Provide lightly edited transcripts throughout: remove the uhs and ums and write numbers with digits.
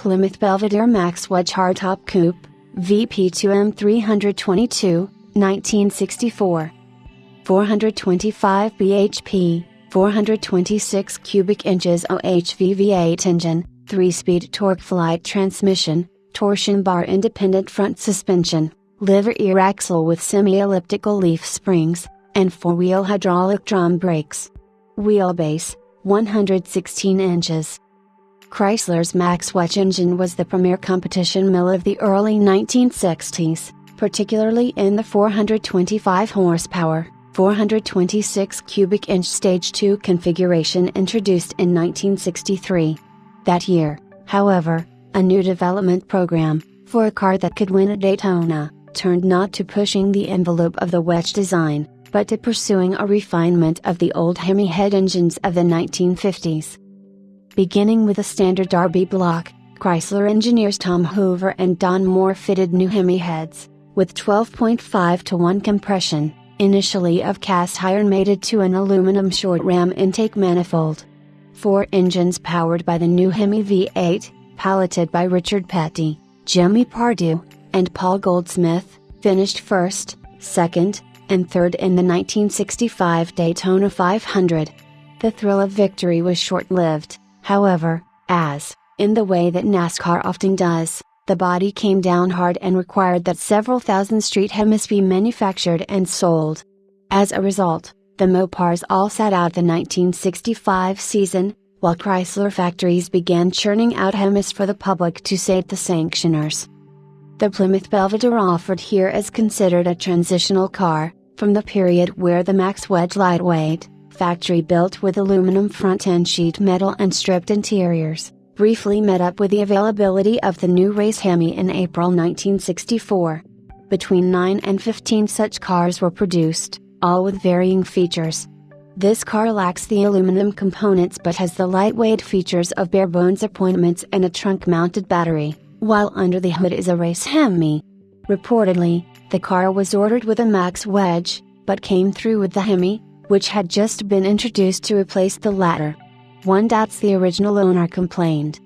Plymouth Belvedere Max Wedge Hardtop Coupe, VP2 M322, 1964. 425 bhp, 426 cubic inches OHV V8 engine, 3-speed torque flight transmission, torsion bar independent front suspension, liver ear axle with semi-elliptical leaf springs, and 4-wheel hydraulic drum brakes. Wheelbase, 116 inches. Chrysler's Max Wedge engine was the premier competition mill of the early 1960s, particularly in the 425 horsepower, 426 cubic inch Stage 2 configuration introduced in 1963. That year, however, a new development program, for a car that could win at Daytona, turned not to pushing the envelope of the Wedge design, but to pursuing a refinement of the old Hemi head engines of the 1950s. Beginning with a standard Derby block, Chrysler engineers Tom Hoover and Don Moore fitted new Hemi heads, with 12.5-to-1 compression, initially of cast iron mated to an aluminum short ram intake manifold. 4 engines powered by the new Hemi V8, piloted by Richard Petty, Jimmy Pardue, and Paul Goldsmith, finished first, second, and third in the 1965 Daytona 500. The thrill of victory was short-lived, however, as, in the way that NASCAR often does, the body came down hard and required that several thousand street Hemis be manufactured and sold. As a result, the Mopars all sat out the 1965 season, while Chrysler factories began churning out Hemis for the public to sate the sanctioners. The Plymouth Belvedere offered here is considered a transitional car, from the period where the Max Wedge lightweight, factory-built with aluminum front-end sheet metal and stripped interiors, briefly met up with the availability of the new race Hemi in April 1964. Between 9 and 15 such cars were produced, all with varying features. This car lacks the aluminum components but has the lightweight features of bare-bones appointments and a trunk-mounted battery, while under the hood is a race Hemi. Reportedly, the car was ordered with a Max Wedge, but came through with the Hemi, which had just been introduced to replace the latter. One doubts the original owner complained.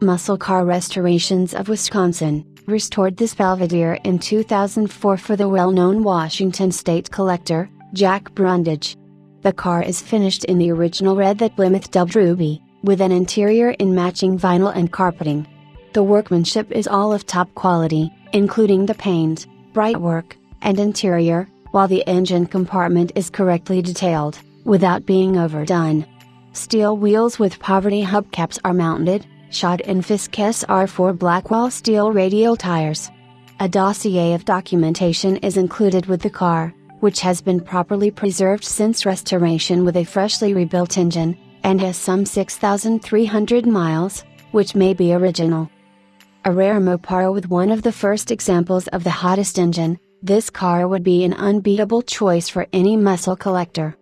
Muscle Car Restorations of Wisconsin restored this Belvedere in 2004 for the well-known Washington State collector, Jack Brundage. The car is finished in the original red that Plymouth dubbed Ruby, with an interior in matching vinyl and carpeting. The workmanship is all of top quality, including the paint, brightwork, and interior, while the engine compartment is correctly detailed, without being overdone. Steel wheels with poverty hubcaps are mounted, shod in Fisk SR4 Blackwell steel radial tires. A dossier of documentation is included with the car, which has been properly preserved since restoration with a freshly rebuilt engine, and has some 6,300 miles, which may be original. A rare Mopar with one of the first examples of the hottest engine, this car would be an unbeatable choice for any muscle collector.